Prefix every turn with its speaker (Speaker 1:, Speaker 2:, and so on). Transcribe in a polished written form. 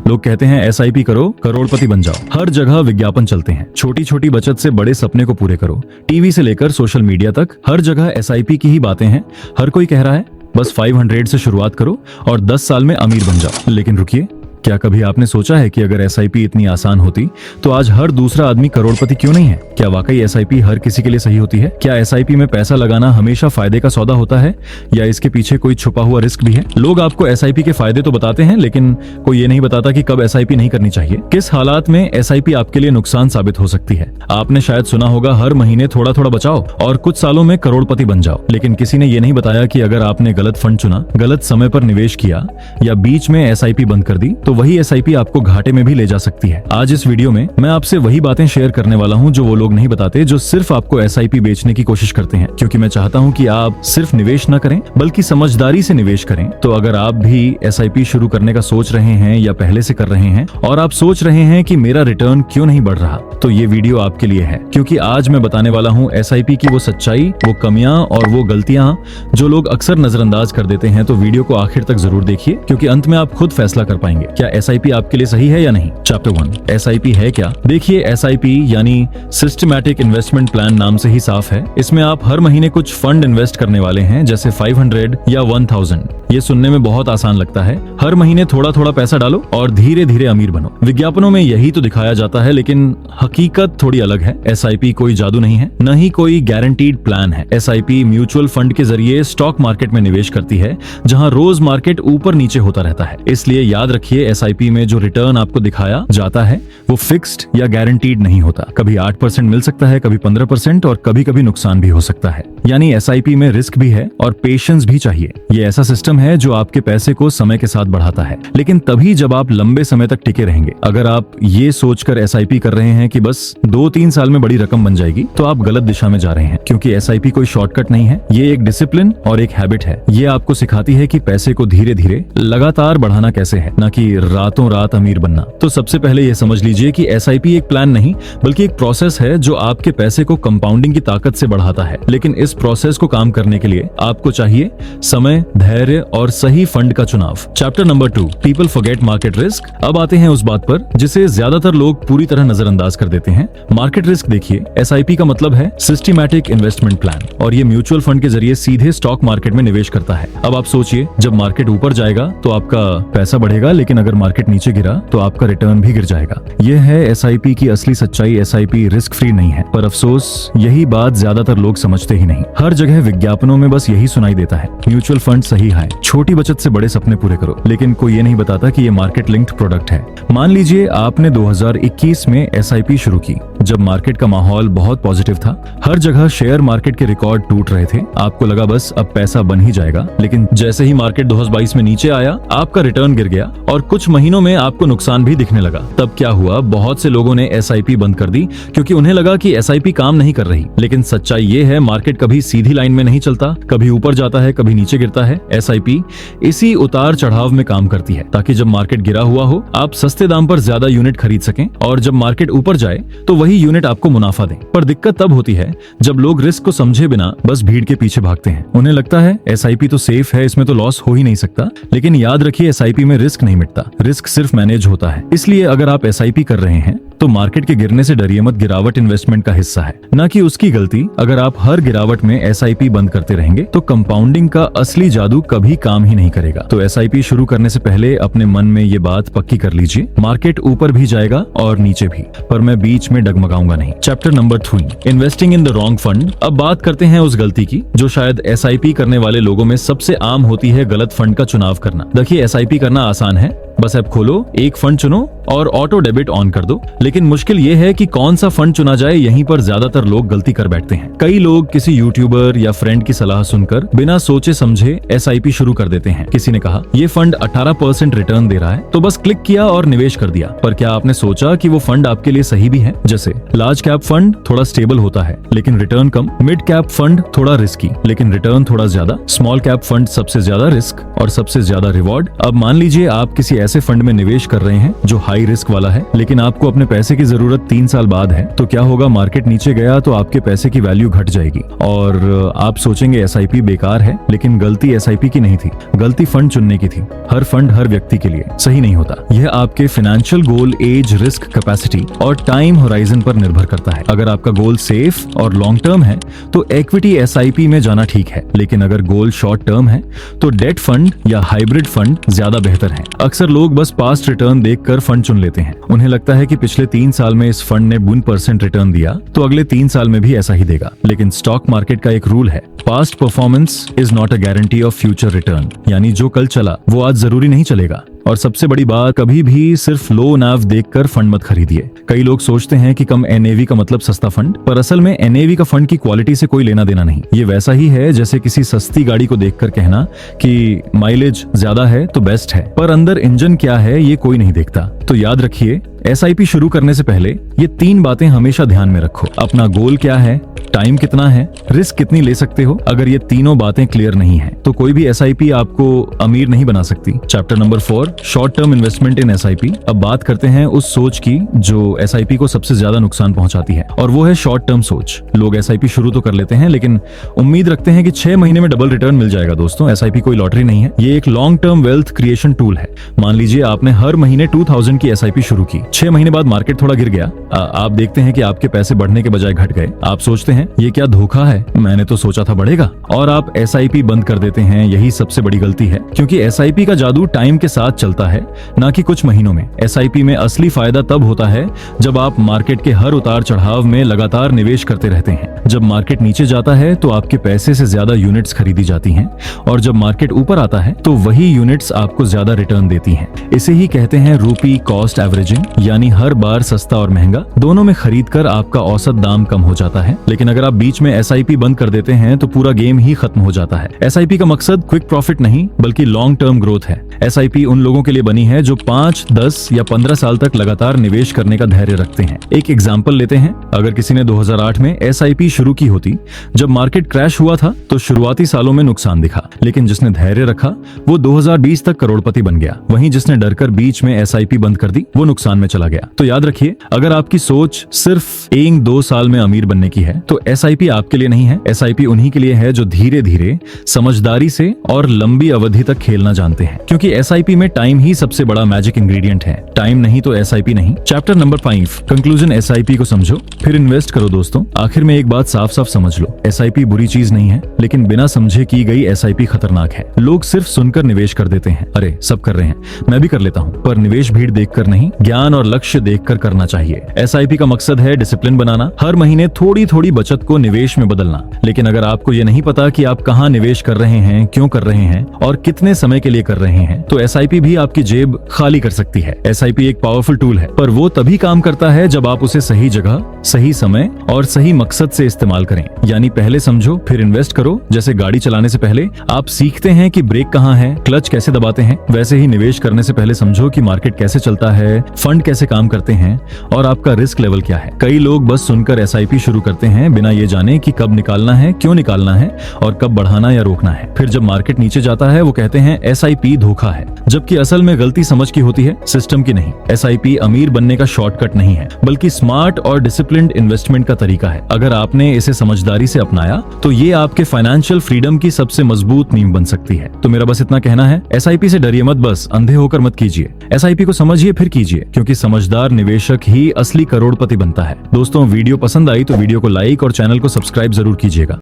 Speaker 1: लोग कहते हैं एसआईपी करो, करोड़पति बन जाओ। हर जगह विज्ञापन चलते हैं, छोटी छोटी बचत से बड़े सपने को पूरे करो। टीवी से लेकर सोशल मीडिया तक हर जगह एसआईपी की ही बातें हैं। हर कोई कह रहा है बस 500 से शुरुआत करो और 10 साल में अमीर बन जाओ। लेकिन रुकिए, क्या कभी आपने सोचा है कि अगर एसआईपी इतनी आसान होती तो आज हर दूसरा आदमी करोड़पति क्यों नहीं है? क्या वाकई एसआईपी हर किसी के लिए सही होती है? क्या एसआईपी में पैसा लगाना हमेशा फायदे का सौदा होता है या इसके पीछे कोई छुपा हुआ रिस्क भी है? लोग आपको एसआईपी के फायदे तो बताते हैं, लेकिन कोई ये नहीं बताता कि कब एसआईपी नहीं करनी चाहिए, किस हालात में एसआईपी आपके लिए नुकसान साबित हो सकती है। आपने शायद सुना होगा हर महीने थोड़ा थोड़ा बचाओ और कुछ सालों में करोड़पति बन जाओ, लेकिन किसी ने ये नहीं बताया कि अगर आपने गलत फंड चुना, गलत समय पर निवेश किया या बीच में एसआईपी बंद कर दी तो वही एसआईपी आपको घाटे में भी ले जा सकती है। आज इस वीडियो में मैं आपसे वही बातें शेयर करने वाला हूं जो वो लोग नहीं बताते जो सिर्फ आपको एसआईपी बेचने की कोशिश करते हैं, क्योंकि मैं चाहता हूं कि आप सिर्फ निवेश न करें बल्कि समझदारी से निवेश करें। तो अगर आप भी एसआईपी शुरू करने का सोच रहे हैं या पहले से कर रहे हैं और आप सोच रहे हैं कि मेरा रिटर्न क्यों नहीं बढ़ रहा, तो ये वीडियो आपके लिए है, क्योंकि आज मैं बताने वाला हूं एसआईपी की वो सच्चाई, वो कमियां और वो गलतियां जो लोग अक्सर नजरअंदाज कर देते हैं। तो वीडियो को आखिर तक जरूर देखिए, क्योंकि अंत में आप खुद फैसला कर पाएंगे क्या एसआईपी आपके लिए सही है या नहीं। चैप्टर 1, एसआईपी है क्या? देखिए, एसआईपी यानी सिस्टमैटिक इन्वेस्टमेंट प्लान नाम से ही साफ है। इसमें आप हर महीने कुछ फंड इन्वेस्ट करने वाले हैं, जैसे 500 या 1000। ये सुनने में बहुत आसान लगता है, हर महीने थोड़ा थोड़ा पैसा डालो और धीरे धीरे अमीर बनो। विज्ञापनों में यही तो दिखाया जाता है, लेकिन हकीकत थोड़ी अलग है। एसआईपी कोई जादू नहीं है, न ही कोई गारंटीड प्लान है। एसआईपी म्यूचुअल फंड के जरिए स्टॉक मार्केट में निवेश करती है, जहां रोज मार्केट ऊपर नीचे होता रहता है। इसलिए याद रखिए, एसआईपी में जो रिटर्न आपको दिखाया जाता है वो फिक्स्ड या गारंटीड नहीं होता। कभी 8% मिल सकता है, कभी 15% और कभी कभी नुकसान भी हो सकता है। यानी एसआईपी में रिस्क भी है और पेशेंस भी चाहिए। ये ऐसा सिस्टम है जो आपके पैसे को समय के साथ बढ़ाता है, लेकिन तभी जब आप लंबे समय तक टिके रहेंगे। अगर आप ये सोचकर एसआईपी कर रहे हैं कि बस 2-3 साल में बड़ी रकम बन जाएगी, तो आप गलत दिशा में जा रहे हैं, क्योंकि एसआईपी कोई शॉर्टकट नहीं है। ये एक डिसिप्लिन और एक हैबिट है। ये आपको सिखाती है कि पैसे को धीरे धीरे लगातार बढ़ाना कैसे है, न कि रातों रात अमीर बनना। तो सबसे पहले ये समझ लीजिए कि एसआईपी एक प्लान नहीं बल्कि एक प्रोसेस है जो आपके पैसे को कंपाउंडिंग की ताकत से बढ़ाता है। लेकिन इस प्रोसेस को काम करने के लिए आपको चाहिए समय, धैर्य और सही फंड का चुनाव। Chapter number 2, people forget market risk. अब आते हैं उस बात पर जिसे ज्यादातर लोग पूरी तरह नजरअंदाज कर देते हैं, मार्केट रिस्क। देखिए, एसआईपी का मतलब है सिस्टमैटिक इन्वेस्टमेंट प्लान, और ये म्यूचुअल फंड के जरिए सीधे स्टॉक मार्केट में निवेश करता है। अब आप सोचिए, जब मार्केट ऊपर जाएगा तो आपका पैसा बढ़ेगा, लेकिन अगर मार्केट नीचे गिरा तो आपका रिटर्न भी गिर जाएगा। यह है एसआईपी की असली सच्चाई। एसआईपी रिस्क फ्री नहीं है, पर अफसोस यही बात ज्यादातर लोग समझते ही नहीं। हर जगह विज्ञापनों में बस यही सुनाई देता है, म्यूचुअल फंड सही है, छोटी बचत से बड़े सपने पूरे करो। लेकिन कोई ये नहीं बताता कि ये मार्केट लिंक्ड प्रोडक्ट है। मान लीजिए आपने 2021 में एसआईपी शुरू की, जब मार्केट का माहौल बहुत पॉजिटिव था। हर जगह शेयर मार्केट के रिकॉर्ड टूट रहे थे। आपको लगा बस अब पैसा बन ही जाएगा, लेकिन जैसे ही मार्केट 2022 में नीचे आया, आपका रिटर्न गिर गया और कुछ महीनों में आपको नुकसान भी दिखने लगा। तब क्या हुआ? बहुत से लोगों ने एसआईपी बंद कर दी, क्योंकि उन्हें लगा कि एसआईपी काम नहीं कर रही। लेकिन सच्चाई ये है, मार्केट कभी सीधी लाइन में नहीं चलता, कभी ऊपर जाता है, कभी नीचे गिरता है। एसआईपी इसी उतार चढ़ाव में काम करती है, ताकि जब मार्केट गिरा हुआ हो आप सस्ते दाम पर ज्यादा यूनिट खरीद सकें, और जब मार्केट ऊपर जाए तो वही यूनिट आपको मुनाफा दें। पर दिक्कत तब होती है जब लोग रिस्क को समझे बिना बस भीड़ के पीछे भागते हैं। उन्हें लगता है एसआईपी तो सेफ है, इसमें तो लॉस हो ही नहीं सकता। लेकिन याद रखिए, एसआईपी में रिस्क नहीं मिटता, रिस्क सिर्फ मैनेज होता है। इसलिए अगर आप एसआईपी कर रहे हैं तो मार्केट के गिरने से डरिए मत। गिरावट इन्वेस्टमेंट का हिस्सा है, न कि उसकी गलती। अगर आप हर गिरावट में एसआईपी बंद करते रहेंगे तो कंपाउंडिंग का असली जादू कभी काम ही नहीं करेगा। तो एसआईपी शुरू करने से पहले अपने मन में ये बात पक्की कर लीजिए, मार्केट ऊपर भी जाएगा और नीचे भी, पर मैं बीच में डगमगाऊंगा नहीं। Chapter number 3, investing in the wrong fund. अब बात करते हैं उस गलती की जो शायद एसआईपी करने वाले लोगों में सबसे आम होती है, गलत फंड का चुनाव करना। देखिए, एसआईपी करना आसान है, बस ऐप खोलो, एक फंड चुनो और ऑटो डेबिट ऑन कर दो। लेकिन मुश्किल ये है कि कौन सा फंड चुना जाए, यहीं पर ज्यादातर लोग गलती कर बैठते हैं। कई लोग किसी यूट्यूबर या फ्रेंड की सलाह सुनकर बिना सोचे समझे एसआईपी शुरू कर देते हैं। किसी ने कहा ये फंड 18% रिटर्न दे रहा है, तो बस क्लिक किया और निवेश कर दिया। पर क्या आपने सोचा कि वो फंड आपके लिए सही भी है? जैसे लार्ज कैप फंड थोड़ा स्टेबल होता है लेकिन रिटर्न कम, मिड कैप फंड थोड़ा रिस्की लेकिन रिटर्न थोड़ा ज्यादा, स्मॉल कैप फंड सबसे ज्यादा रिस्क और सबसे ज्यादा रिवॉर्ड। अब मान लीजिए आप किसी ऐसे फंड में निवेश कर रहे हैं जो हाई रिस्क वाला है, लेकिन आपको अपने पैसे की जरूरत 3 साल बाद है, तो क्या होगा, मार्केट नीचे गया तो आपके पैसे की वैल्यू घट जाएगी और आप सोचेंगे एसआईपी बेकार है, लेकिन गलती एसआईपी की नहीं थी, गलती फंड चुनने की थी। हर फंड हर व्यक्ति के लिए सही नहीं होता। यह आपके financial goal, age, risk, capacity और टाइम होराइजन पर निर्भर करता है। अगर आपका गोल सेफ और लॉन्ग टर्म है तो इक्विटी एसआईपी में जाना ठीक है, लेकिन अगर गोल शॉर्ट टर्म है तो डेट फंड या हाइब्रिड फंड ज्यादा बेहतर है। अक्सर लोग बस पास्ट रिटर्न देखकर फंड चुन लेते हैं। उन्हें लगता है कि पिछले 3 साल में इस फंड ने 1% रिटर्न दिया तो अगले 3 साल में भी ऐसा ही देगा, लेकिन स्टॉक मार्केट का एक रूल है, past performance is not a guarantee of future return, यानी जो कल चला वो आज जरूरी नहीं चलेगा। और सबसे बड़ी बात, कभी भी सिर्फ लो नाव देखकर फंड मत खरीदिए। कई लोग सोचते हैं कि कम एनएवी का मतलब सस्ता फंड, पर असल में एनएवी का फंड की क्वालिटी से कोई लेना देना नहीं। ये वैसा ही है जैसे किसी सस्ती गाड़ी को देखकर कहना कि माइलेज ज्यादा है तो बेस्ट है, पर अंदर इंजन क्या है ये कोई नहीं देखता। तो याद रखिए, एसआईपी शुरू करने से पहले ये 3 बातें हमेशा ध्यान में रखो। अपना गोल क्या है, टाइम कितना है, रिस्क कितनी ले सकते हो। अगर ये तीनों बातें क्लियर नहीं है तो कोई भी एसआईपी आपको अमीर नहीं बना सकती। Chapter number 4, short term investment इन एसआईपी। अब बात करते हैं उस सोच की जो एसआईपी को सबसे ज्यादा नुकसान पहुंचाती है, और वो है शॉर्ट टर्म सोच। लोग एसआईपी शुरू तो कर लेते हैं लेकिन उम्मीद रखते हैं कि 6 महीने में डबल रिटर्न मिल जाएगा। दोस्तों, एसआईपी कोई लॉटरी नहीं है, ये एक long term wealth creation tool है। मान लीजिए आपने हर महीने 2000 की एसआईपी शुरू की, 6 महीने बाद मार्केट थोड़ा गिर गया, आप देखते हैं कि आपके पैसे बढ़ने के बजाय घट गए। आप सोचते हैं ये क्या धोखा है, मैंने तो सोचा था बढ़ेगा, और आप एसआईपी बंद कर देते हैं। यही सबसे बड़ी गलती है, क्योंकि एसआईपी का जादू टाइम के साथ चलता है, ना कि कुछ महीनों में। एसआईपी में असली फायदा तब होता है जब आप मार्केट के हर उतार चढ़ाव में लगातार निवेश करते रहते हैं। जब मार्केट नीचे जाता है तो आपके पैसे से ज्यादा यूनिट्स खरीदी जाती हैं, और जब मार्केट ऊपर आता है तो वही यूनिट्स आपको ज्यादा रिटर्न देती हैं। इसे ही कहते हैं रूपी कॉस्ट एवरेजिंग, यानी हर बार सस्ता और महंगा दोनों में खरीद कर आपका औसत दाम कम हो जाता है। लेकिन अगर आप बीच में एसआईपी बंद कर देते हैं तो पूरा गेम ही खत्म हो जाता है। एसआईपी का मकसद क्विक प्रॉफिट नहीं बल्कि लॉन्ग टर्म ग्रोथ है। एसआईपी उन लोगों के लिए बनी है जो 5, 10 या 15 साल तक लगातार निवेश करने का धैर्य रखते हैं। एक एग्जांपल लेते हैं, अगर किसी ने 2008 में एसआईपी शुरू की होती, जब मार्केट क्रैश हुआ था तो शुरुआती सालों में नुकसान दिखा, लेकिन जिसने धैर्य रखा वो 2020 तक करोड़पति बन गया। वहीं जिसने डरकर बीच में एसआईपी बंद कर दी वो नुकसान में चला गया। तो याद रखिए, अगर आपकी सोच सिर्फ 1-2 साल में अमीर बनने की है तो एसआईपी आपके लिए नहीं है। एसआईपी उन्हीं के लिए है जो धीरे धीरे, समझदारी से और लंबी अवधि तक खेलना जानते हैं, क्योंकि एसआईपी में टाइम ही सबसे बड़ा मैजिक इंग्रेडिएंट है। टाइम नहीं तो एसआईपी नहीं। चैप्टर नंबर 5, कंक्लूजन, एसआईपी को समझो फिर इन्वेस्ट करो। दोस्तों, आखिर में एक बात साफ साफ समझ लो, एसआईपी बुरी चीज नहीं है, लेकिन बिना समझे की गई एसआईपी खतरनाक है। लोग सिर्फ सुनकर निवेश कर देते हैं, अरे सब कर रहे हैं मैं भी कर लेता हूँ, पर निवेश भीड़ देखकर नहीं, ज्ञान और लक्ष्य देखकर करना चाहिए। एसआईपी का मकसद है डिसिप्लिन बनाना, हर महीने थोड़ी थोड़ी बचत को निवेश में बदलना। लेकिन अगर आपको ये नहीं पता कि आप कहाँ निवेश कर रहे हैं, क्यों कर रहे हैं और कितने समय के लिए कर रहे हैं, तो एसआईपी भी आपकी जेब खाली कर सकती है। एसआईपी एक पावरफुल टूल है, पर वो तभी काम करता है जब आप उसे सही जगह, सही समय और सही मकसद से इस्तेमाल करें। यानी पहले समझो फिर इन्वेस्ट करो। जैसे गाड़ी चलाने से पहले आप सीखते हैं कि ब्रेक कहाँ है, क्लच कैसे दबाते हैं, वैसे ही निवेश करने से पहले समझो कि मार्केट कैसे चलता है, फंड कैसे काम करते हैं और आपका रिस्क लेवल क्या है। कई लोग बस सुनकर एसआईपी शुरू करते हैं बिना ये जाने कि कब निकालना है, क्यों निकालना है और कब बढ़ाना या रोकना है। फिर जब मार्केट नीचे जाता है वो कहते हैं एसआईपी धोखा है, जबकि असल में गलती समझ की होती है, सिस्टम की नहीं। एसआईपी अमीर बनने का शॉर्टकट नहीं है, बल्कि स्मार्ट और डिसिप्लिन्ड इन्वेस्टमेंट का तरीका है। अगर आपने इसे समझदारी से अपनाया तो ये आपके फाइनेंशियल फ्रीडम की सबसे मजबूत नींव बन सकती है। तो मेरा बस इतना कहना है, एसआईपी से डरिए मत, बस अंधे होकर मत कीजिए। एसआईपी को समझिए फिर कीजिए, क्योंकि समझदार निवेशक ही असली करोड़पति बनता है। दोस्तों, वीडियो पसंद आई तो वीडियो को लाइक और चैनल को सब्सक्राइब जरूर कीजिएगा।